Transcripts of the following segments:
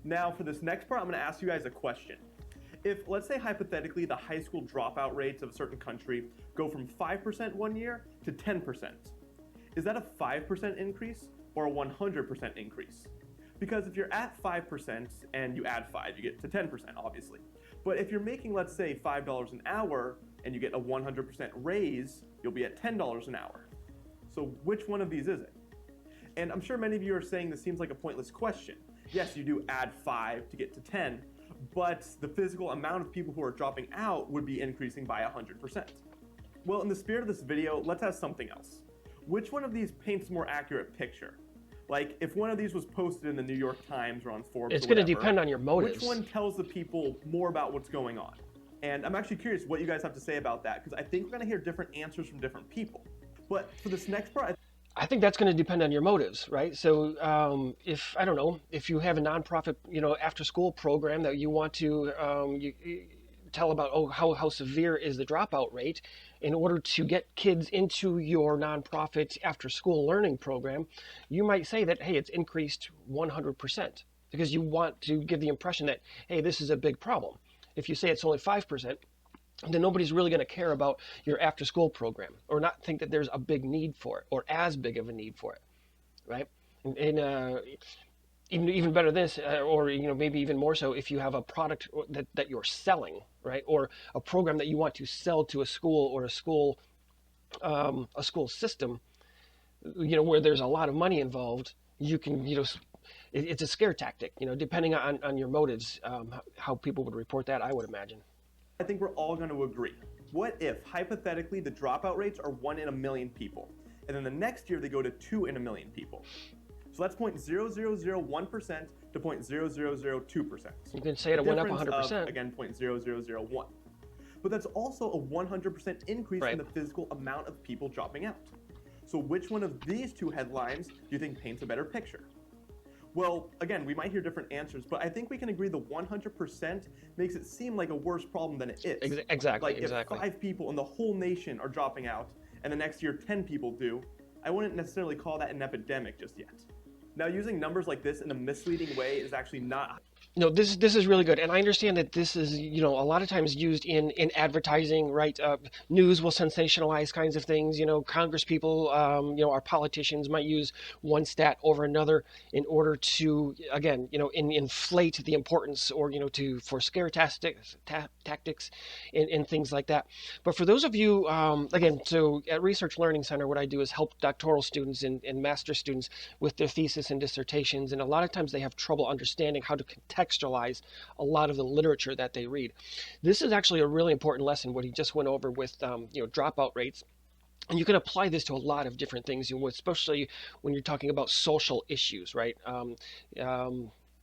Now for this next part, I'm going to ask you guys a question. If, let's say hypothetically, the high school dropout rates of a certain country go from 5% one year to 10%, is that a 5% increase or a 100% increase? Because if you're at 5% and you add 5, you get to 10%, obviously. But if you're making, let's say, $5 an hour and you get a 100% raise, you'll be at $10 an hour. So which one of these is it? And I'm sure many of you are saying this seems like a pointless question. Yes, you do add 5 to get to 10, but the physical amount of people who are dropping out would be increasing by 100%. Well, in the spirit of this video, let's ask something else. Which one of these paints a more accurate picture? Like, if one of these was posted in the New York Times or on Forbes, it's going to depend on your motives. Which one tells the people more about what's going on? And I'm actually curious what you guys have to say about that, because I think we're going to hear different answers from different people. But for this next part, I think that's going to depend on your motives, right? So if, I don't know, if you have a nonprofit, after school program that you want to tell about, how severe is the dropout rate, in order to get kids into your nonprofit after school learning program, you might say that, hey, it's increased 100%, because you want to give the impression that, hey, this is a big problem. If you say it's only 5%, then nobody's really going to care about your after school program, or not think that there's a big need for it, or as big of a need for it, right? And even better than this, or maybe even more so, if you have a product that you're selling, right, or a program that you want to sell to a school, or a school system, where there's a lot of money involved, you can, it's a scare tactic, depending on your motives, how people would report that, I would imagine. I think we're all going to agree. What if, hypothetically, the dropout rates are 1 in a million people, and then the next year they go to 2 in a million people? So that's 0.0001% to 0.0002%. You can say it went up 100%. Again, 0.0001. But that's also a 100% increase right. in the physical amount of people dropping out. So which one of these two headlines do you think paints a better picture? Well, again, we might hear different answers, but I think we can agree the 100% makes it seem like a worse problem than it is. Exactly. Like if 5 people in the whole nation are dropping out, and the next year 10 people do, I wouldn't necessarily call that an epidemic just yet. Now, using numbers like this in a misleading way is actually not... No, this is really good, and I understand that this is a lot of times used in advertising, right? News will sensationalize kinds of things. Congress people, our politicians might use one stat over another in order to, again, inflate the importance, or for scare tactics and things like that. But for those of you, again, so at Research Learning Center, what I do is help doctoral students and master's students with their thesis and dissertations, and a lot of times they have trouble understanding how to contextualize a lot of the literature that they read. This is actually a really important lesson, what he just went over with dropout rates. And you can apply this to a lot of different things, especially when you're talking about social issues, right?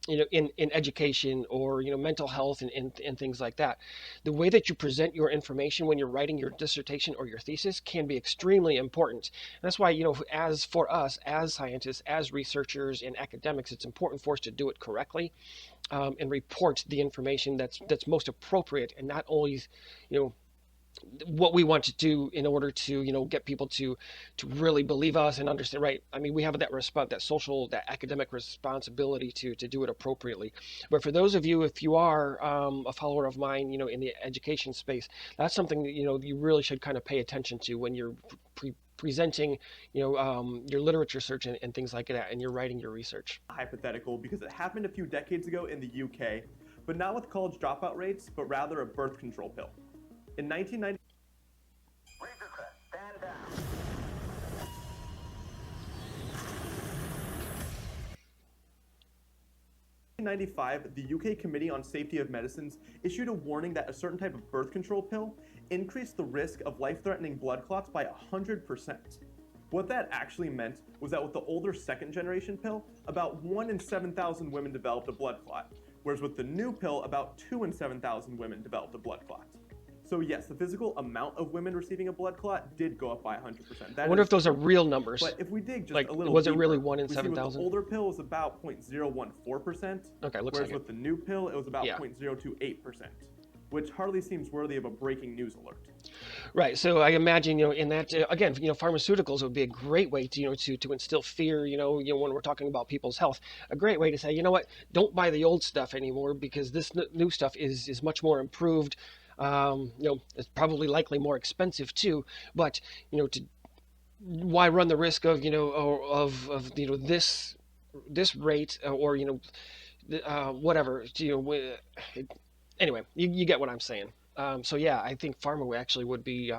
In education, or mental health and things like that. The way that you present your information when you're writing your dissertation or your thesis can be extremely important. And that's why, as for us, as scientists, as researchers and academics, it's important for us to do it correctly, and report the information that's most appropriate, and not always, what we want to do in order to get people to really believe us and understand, right? I mean, we have that academic responsibility to do it appropriately. But for those of you, if you are a follower of mine, in the education space, that's something that you really should kind of pay attention to when you're presenting your literature search and things like that, and you're writing your research. Hypothetical, because it happened a few decades ago in the UK, but not with college dropout rates, but rather a birth control pill. In 1990, stand down. 1995, the UK Committee on Safety of Medicines issued a warning that a certain type of birth control pill increased the risk of life-threatening blood clots by 100%. What that actually meant was that with the older second-generation pill, about 1 in 7,000 women developed a blood clot, whereas with the new pill, about 2 in 7,000 women developed a blood clot. So yes, the physical amount of women receiving a blood clot did go up by 100%. I wonder if those are real numbers. But if we dig just like, a little was it deeper, really 1 in we see 7,000? with the older pill was about 0.014%. Okay, looks whereas like with the new pill, it was about Yeah. 0.028%. which hardly seems worthy of a breaking news alert. Right. So I imagine, in that again, pharmaceuticals would be a great way to, to instill fear. When we're talking about people's health, a great way to say, you know what, don't buy the old stuff anymore because this new stuff is much more improved. It's probably likely more expensive too. But to why run the risk of this rate or whatever. Anyway, you get what I'm saying. So yeah, I think pharma actually would be,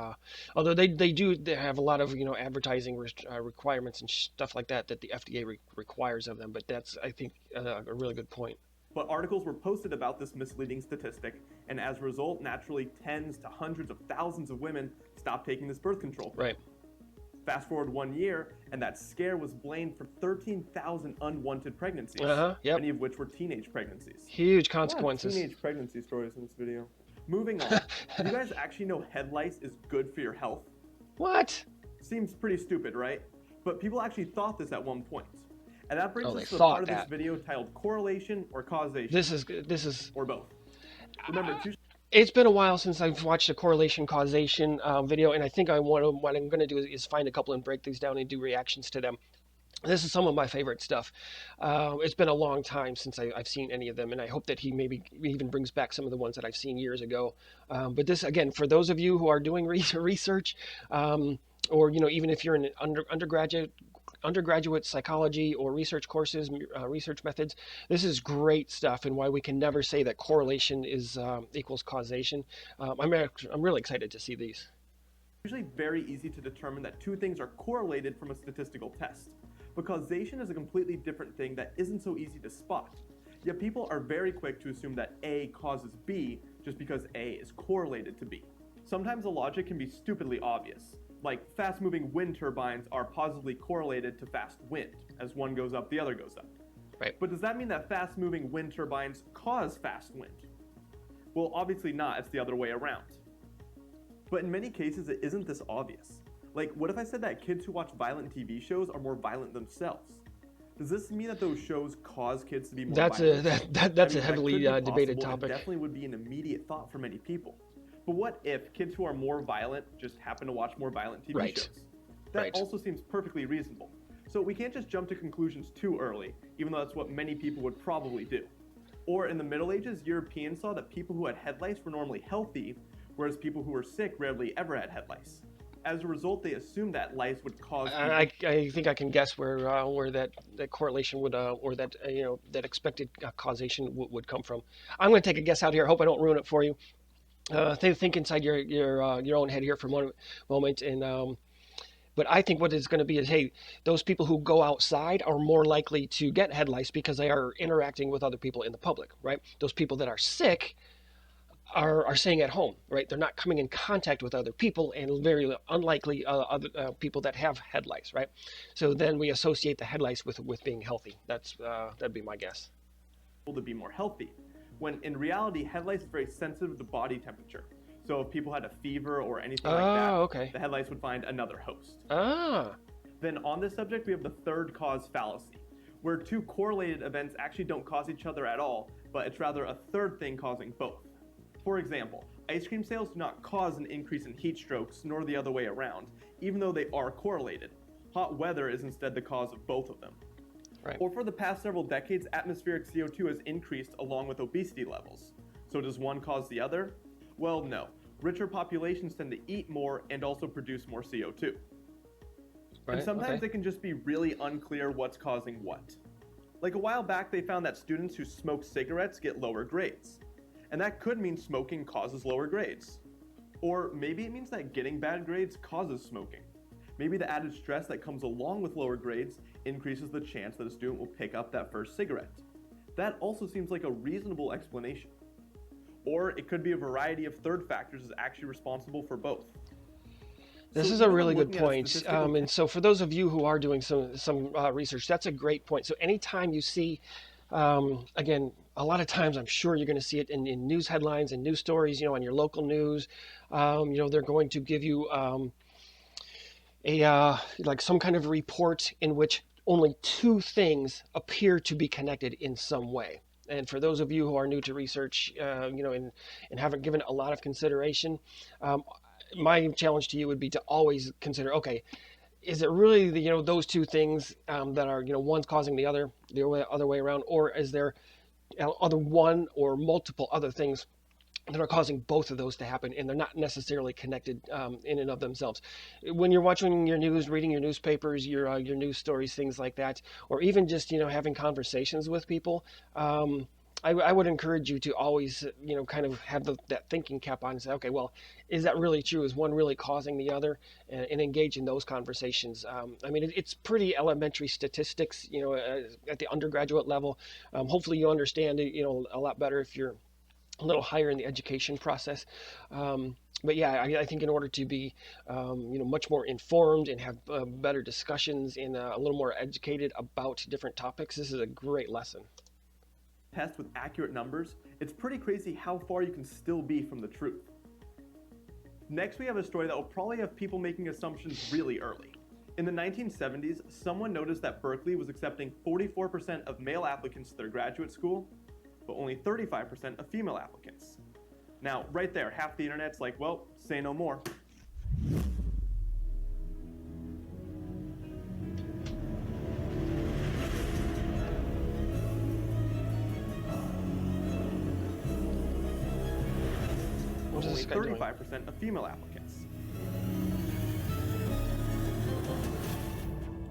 although they have a lot of advertising requirements and stuff like that the FDA requires of them. But that's, I think, a really good point. But articles were posted about this misleading statistic, and as a result, naturally, tens to hundreds of thousands of women stopped taking this birth control pill. Right. Fast forward 1 year, and that scare was blamed for 13,000 unwanted pregnancies, Yep. many of which were teenage pregnancies. Huge consequences. Teenage pregnancy stories in this video. Moving on, do you guys actually know head lice is good for your health? What? Seems pretty stupid, right? But people actually thought this at one point. And that brings us to the thought part of this that. video titled Correlation or Causation. This is. Or both. Remember, It's been a while since I've watched a correlation causation video, and I think what I'm going to do is find a couple and break these down and do reactions to them. This is some of my favorite stuff. It's been a long time since I've seen any of them, and I hope that he maybe even brings back some of the ones that I've seen years ago. But this, again, for those of you who are doing research, or even if you're in an undergraduate psychology or research courses, research methods, this is great stuff, and why we can never say that correlation is equals causation. I'm really excited to see these. It's usually very easy to determine that two things are correlated from a statistical test. But causation is a completely different thing that isn't so easy to spot. Yet people are very quick to assume that A causes B just because A is correlated to B. Sometimes the logic can be stupidly obvious. Like, fast-moving wind turbines are positively correlated to fast wind. As one goes up, the other goes up. Right. But does that mean that fast-moving wind turbines cause fast wind? Well, obviously not, it's the other way around. But in many cases, it isn't this obvious. Like, what if I said that kids who watch violent TV shows are more violent themselves? Does this mean that those shows cause kids to be more violent? That's a heavily debated topic. It definitely would be an immediate thought for many people. But what if kids who are more violent just happen to watch more violent TV shows? That also seems perfectly reasonable. So we can't just jump to conclusions too early, even though that's what many people would probably do. Or in the Middle Ages, Europeans saw that people who had head lice were normally healthy, whereas people who were sick rarely ever had head lice. As a result, they assumed that lice would cause. I think I can guess where that correlation would or that that expected causation would come from. I'm going to take a guess out here. I hope I don't ruin it for you. Think inside your own head here for a moment, and but I think what it's going to be is, hey, those people who go outside are more likely to get head lice because they are interacting with other people in the public, right? Those people that are sick are staying at home, right? They're not coming in contact with other people, and very unlikely other people that have head lice, right? So then we associate the head lice with being healthy. That'd be my guess. To be more healthy, when in reality, head lice is very sensitive to body temperature. So if people had a fever or anything like that, the head lice would find another host. Then on this subject, we have the third cause fallacy, where two correlated events actually don't cause each other at all, but it's rather a third thing causing both. For example, ice cream sales do not cause an increase in heat strokes, nor the other way around, even though they are correlated. Hot weather is instead the cause of both of them. Right. Or for the past several decades, atmospheric CO2 has increased along with obesity levels. So does one cause the other? Well, no. Richer populations tend to eat more and also produce more CO2. And sometimes it can just be really unclear what's causing what. Like a while back, they found that students who smoke cigarettes get lower grades. And that could mean smoking causes lower grades. Or maybe it means that getting bad grades causes smoking. Maybe the added stress that comes along with lower grades increases the chance that a student will pick up that first cigarette. That also seems like a reasonable explanation. Or it could be a variety of third factors is actually responsible for both. This is a really good point. And so for those of you who are doing some research, that's a great point. So anytime you see, again, a lot of times I'm sure you're going to see it in news headlines and news stories, on your local news. They're going to give you like some kind of report in which only two things appear to be connected in some way. And for those of you who are new to research, and haven't given it a lot of consideration, um, my challenge to you would be to always consider, okay, is it really those two things that are one's causing the other way around, or is there other one or multiple other things that are causing both of those to happen, and they're not necessarily connected in and of themselves. When you're watching your news, reading your newspapers, your news stories, things like that, or even just having conversations with people, I would encourage you to always kind of have that thinking cap on and say, okay, well, is that really true? Is one really causing the other? And engage in those conversations. I mean, it's pretty elementary statistics, at the undergraduate level. Hopefully, you understand it, a lot better if you're a little higher in the education process. But yeah, I think in order to be, much more informed and have better discussions and a little more educated about different topics, this is a great lesson. Test with accurate numbers, it's pretty crazy how far you can still be from the truth. Next, we have a story that will probably have people making assumptions really early. In the 1970s, someone noticed that Berkeley was accepting 44% of male applicants to their graduate school, but only 35% of female applicants. Now, right there, half the internet's like, well, say no more. Only 35% of female applicants.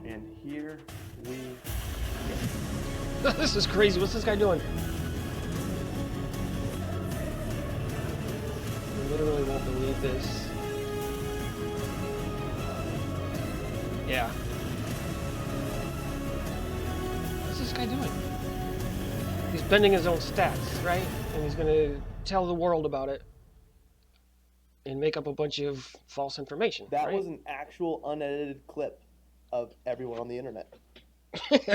And here we go. This is crazy. What's this guy doing? I literally won't believe this. Yeah. What's this guy doing? He's bending his own stats, right? And he's going to tell the world about it and make up a bunch of false information. That right? was an actual unedited clip of everyone on the internet.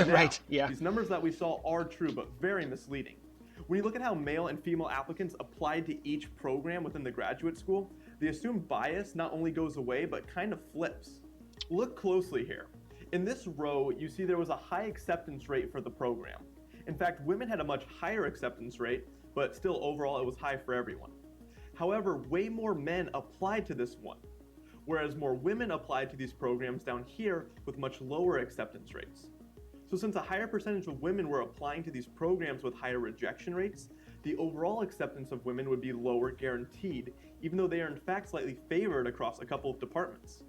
Right, yeah. These numbers that we saw are true, but very misleading. When you look at how male and female applicants applied to each program within the graduate school, the assumed bias not only goes away, but kind of flips. Look closely here. In this row, you see there was a high acceptance rate for the program. In fact, women had a much higher acceptance rate, but still overall it was high for everyone. However, way more men applied to this one, whereas more women applied to these programs down here with much lower acceptance rates. So since a higher percentage of women were applying to these programs with higher rejection rates, the overall acceptance of women would be lower guaranteed, even though they are in fact slightly favored across a couple of departments.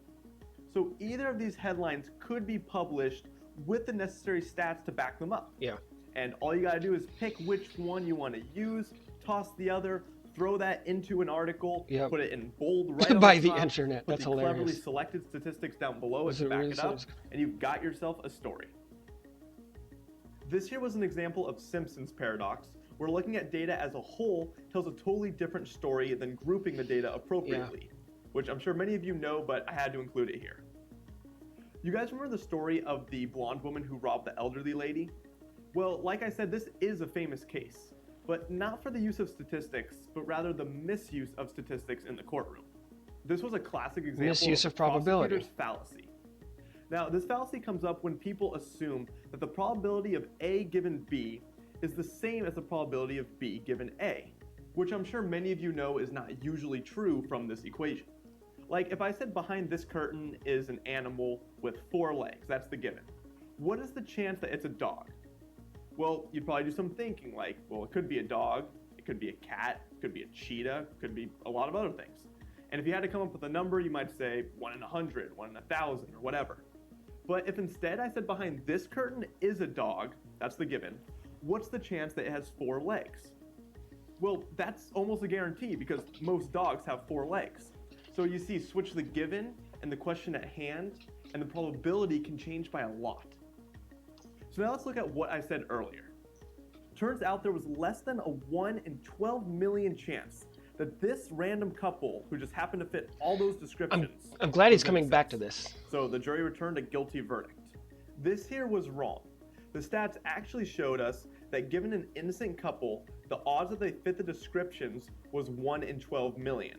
So either of these headlines could be published with the necessary stats to back them up. Yeah. And all you gotta do is pick which one you wanna use, toss the other, throw that into an article, Yep. put it in bold right on By the the top, internet. put That's the cleverly hilarious. selected statistics down below Is to it back really it up, so? and you've got yourself a story. This here was an example of Simpson's paradox, where looking at data as a whole tells a totally different story than grouping the data appropriately, which I'm sure many of you know, but I had to include it here. You guys remember the story of the blonde woman who robbed the elderly lady? Well, like I said, this is a famous case, but not for the use of statistics, but rather the misuse of statistics in the courtroom. This was a classic example Misuse of of probability. prosecutor's fallacy. Now, this fallacy comes up when people assume that the probability of A given B is the same as the probability of B given A, which I'm sure many of you know is not usually true from this equation. Like if I said behind this curtain is an animal with 4 legs, that's the given. What is the chance that it's a dog? Well, you'd probably do some thinking like, well, it could be a dog, it could be a cat, it could be a cheetah, it could be a lot of other things. And if you had to come up with a number, you might say 1 in 100, 1 in 1,000, or whatever. But if instead I said behind this curtain is a dog, that's the given, what's the chance that it has 4 legs? Well, that's almost a guarantee because most dogs have 4 legs. So you see, switch the given and the question at hand, and the probability can change by a lot. So now let's look at what I said earlier. Turns out there was less than a 1 in 12 million chance that this random couple who just happened to fit all those descriptions. I'm glad he's was coming innocent. back to this. So the jury returned a guilty verdict. This here was wrong. The stats actually showed us that given an innocent couple, the odds that they fit the descriptions was 1 in 12 million.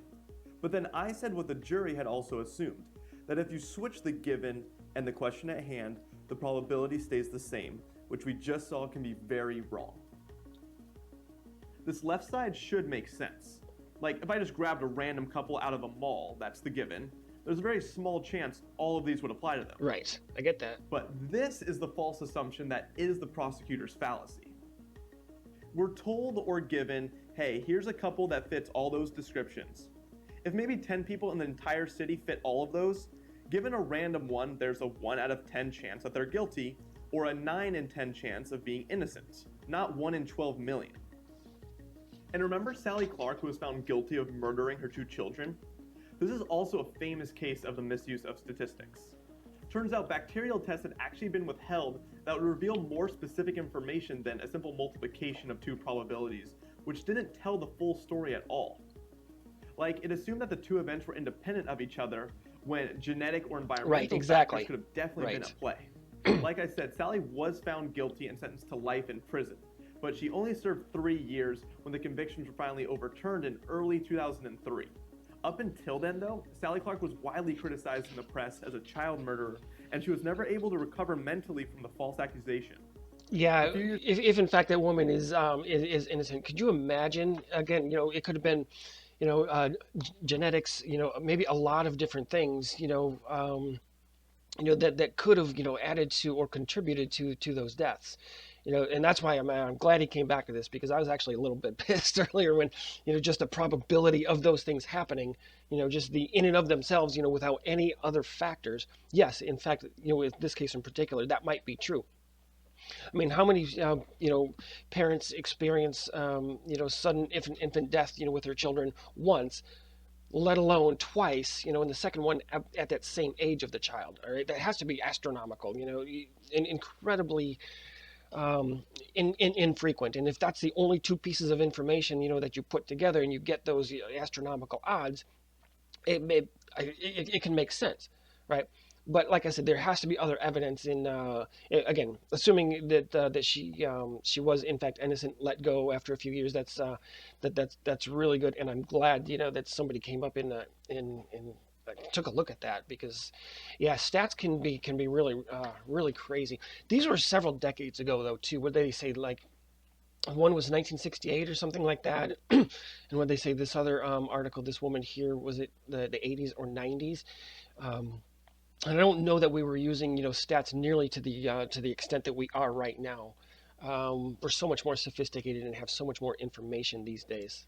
But then I said what the jury had also assumed, that if you switch the given and the question at hand, the probability stays the same, which we just saw can be very wrong. this left side should make sense. Like, if I just grabbed a random couple out of a mall, that's the given, there's a very small chance all of these would apply to them. Right, I get that. But this is the false assumption that is the prosecutor's fallacy. We're told or given, hey, here's a couple that fits all those descriptions. If maybe 10 people in the entire city fit all of those, given a random one, there's a 1 out of 10 chance that they're guilty, or a 9 in 10 chance of being innocent, not 1 in 12 million. And remember Sally Clark, who was found guilty of murdering her 2 children? This is also a famous case of the misuse of statistics. Turns out bacterial tests had actually been withheld that would reveal more specific information than a simple multiplication of 2 probabilities, which didn't tell the full story at all. Like, it assumed that the 2 events were independent of each other when genetic or environmental factors could have definitely been at play. Like I said, Sally was found guilty and sentenced to life in prison, but she only served 3 years when the convictions were finally overturned in early 2003. Up until then, though, Sally Clark was widely criticized in the press as a child murderer, and she was never able to recover mentally from the false accusation. Yeah, if in fact that woman is innocent, could you imagine? Again, it could have been, genetics, maybe a lot of different things, that could have, added to or contributed to those deaths. And that's why I'm glad he came back to this, because I was actually a little bit pissed earlier when, just the probability of those things happening, just the in and of themselves, without any other factors. Yes, in fact, with this case in particular, that might be true. I mean, how many, parents experience, sudden infant death, with their children once, let alone twice, and the second one at that same age of the child, all right? That has to be astronomical, and incredibly infrequent. And if that's the only 2 pieces of information, that you put together and you get those astronomical odds, it can make sense, right? But like I said, there has to be other evidence in, again, assuming that she was in fact innocent, let go after a few years. That's really good, and I'm glad that somebody came up and took a look at that, because yeah, stats can be really really crazy. These were several decades ago though too. What they say, like one was 1968 or something like that, and what they say this other article, this woman here, was it the 80s or 90s? I don't know that we were using stats nearly to the extent that we are right now. We're so much more sophisticated and have so much more information these days.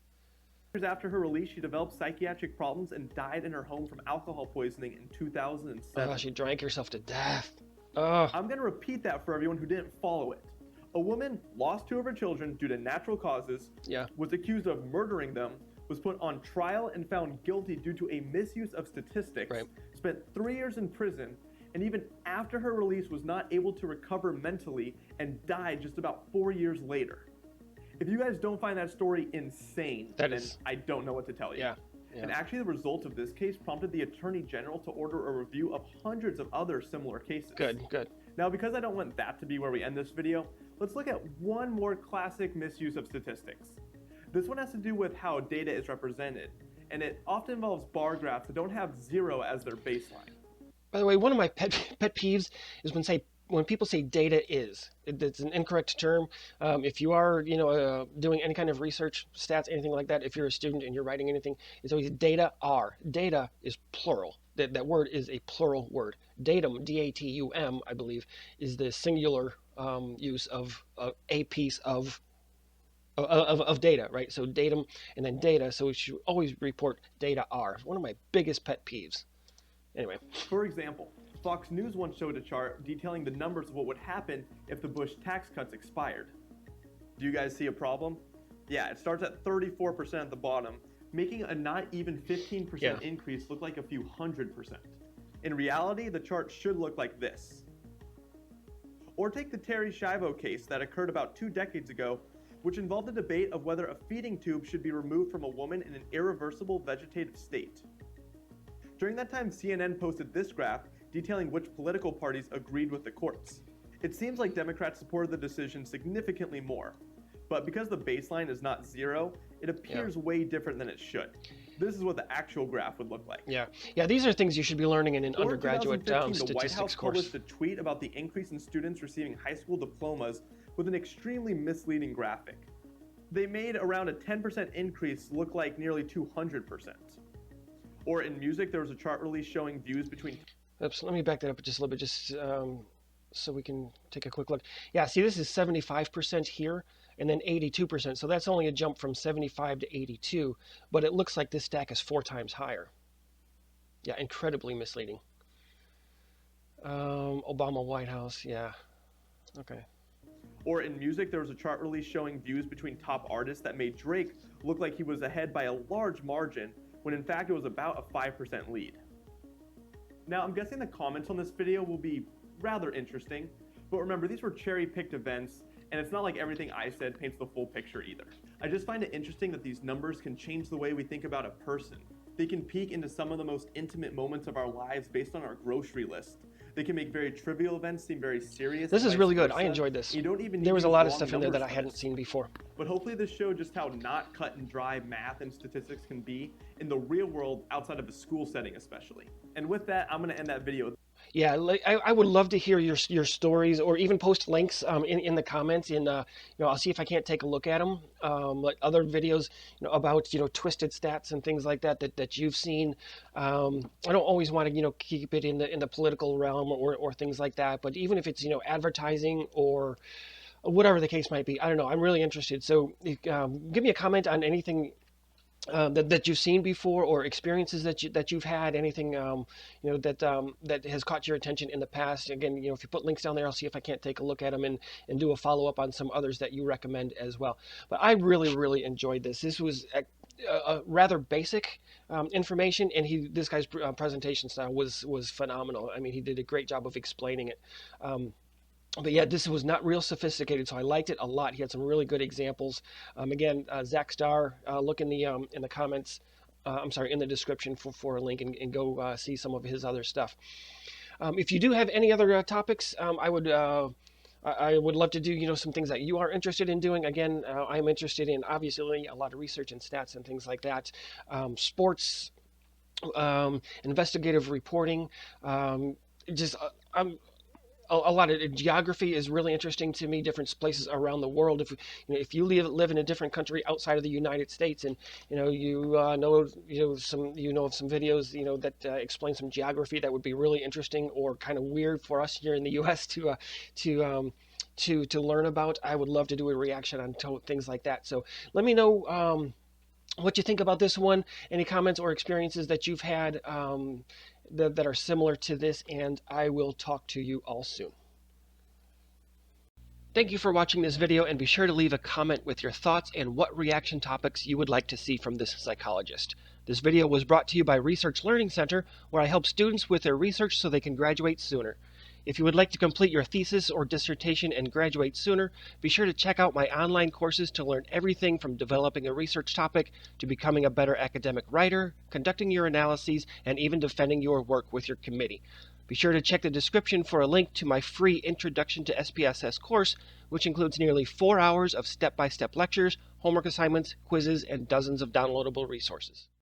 Years after her release, she developed psychiatric problems and died in her home from alcohol poisoning in 2007. Oh, she drank herself to death. I'm going to repeat that for everyone who didn't follow it. A woman lost 2 of her children due to natural causes, was accused of murdering them, was put on trial and found guilty due to a misuse of statistics, spent 3 years in prison, and even after her release was not able to recover mentally and died just about 4 years later. If you guys don't find that story insane, then I don't know what to tell you. Yeah. And actually the result of this case prompted the Attorney General to order a review of hundreds of other similar cases. Good. Now, because I don't want that to be where we end this video, let's look at one more classic misuse of statistics. This one has to do with how data is represented, and it often involves bar graphs that don't have 0 as their baseline. By the way, one of my pet peeves is when people say data is. It's an incorrect term. If you are, doing any kind of research, stats, anything like that, if you're a student and you're writing anything, it's always data are. Data is plural. That word is a plural word. Datum, D-A-T-U-M, I believe, is the singular use of a piece of data, right? So datum and then data. So we should always report data are. One of my biggest pet peeves. Anyway. For example, Fox News once showed a chart detailing the numbers of what would happen if the Bush tax cuts expired. Do you guys see a problem? Yeah, it starts at 34% at the bottom, making a not even 15% increase look like a few 100%. In reality, the chart should look like this. Or take the Terry Schiavo case that occurred about 2 decades ago, which involved a debate of whether a feeding tube should be removed from a woman in an irreversible vegetative state. During that time, CNN posted this graph detailing which political parties agreed with the courts. It seems like Democrats supported the decision significantly more, but because the baseline is not 0, it appears way different than it should. This is what the actual graph would look like. Yeah, these are things you should be learning in an undergraduate statistics the White House course. published a tweet about the increase in students receiving high school diplomas with an extremely misleading graphic. they made around a 10% increase look like nearly 200%. Or in music, there was a chart released showing views between... Oops, let me back that up just a little bit, just so we can take a quick look. Yeah, see, this is 75% here, and then 82%. So that's only a jump from 75 to 82, but it looks like this stack is 4 times higher. Yeah, incredibly misleading. Obama White House, yeah. Okay. Or in music, there was a chart released showing views between top artists that made Drake look like he was ahead by a large margin, when in fact it was about a 5% lead. Now, I'm guessing the comments on this video will be rather interesting, but remember, these were cherry-picked events, and it's not like everything I said paints the full picture either. I just find it interesting that these numbers can change the way we think about a person. They can peek into some of the most intimate moments of our lives based on our grocery list. They can make very trivial events seem very serious. This is really good. I enjoyed this. You don't even there was a need lot of long stuff in there that I numbers for hadn't this. seen before. But hopefully this showed just how not cut and dry math and statistics can be in the real world outside of a school setting especially. And with that, I'm going to end that video. Yeah, I would love to hear your stories, or even post links in the comments. I'll see if I can't take a look at them. Like other videos, about twisted stats and things like that you've seen. I don't always want to keep it in the political realm or things like that. But even if it's advertising or whatever the case might be, I don't know. I'm really interested. So give me a comment on anything that you've seen before, or experiences that you've had, anything that has caught your attention in the past. Again, if you put links down there, I'll see if I can't take a look at them and do a follow-up on some others that you recommend as well. But I really enjoyed this. This was a rather basic information, and this guy's presentation style was phenomenal. I mean, he did a great job of explaining it. But yeah, this was not real sophisticated, so I liked it a lot. He had some really good examples. Again, Zach Starr, look in the comments. I'm sorry, in the description for a link, and go see some of his other stuff. If you do have any other topics, I would love to do some things that you are interested in doing. Again, I'm interested in obviously a lot of research and stats and things like that. Sports, investigative reporting, a lot of geography is really interesting to me. Different places around the world. If you live in a different country outside of the United States, and you know of some videos that explain some geography that would be really interesting or kind of weird for us here in the U.S. to learn about, I would love to do a reaction on things like that. So let me know what you think about this one. Any comments or experiences that you've had that are similar to this, and I will talk to you all soon. Thank you for watching this video, and be sure to leave a comment with your thoughts and what reaction topics you would like to see from this psychologist. This video was brought to you by Research Learning Center, where I help students with their research so they can graduate sooner. If you would like to complete your thesis or dissertation and graduate sooner, be sure to check out my online courses to learn everything from developing a research topic to becoming a better academic writer, conducting your analyses, and even defending your work with your committee. Be sure to check the description for a link to my free Introduction to SPSS course, which includes nearly 4 hours of step-by-step lectures, homework assignments, quizzes, and dozens of downloadable resources.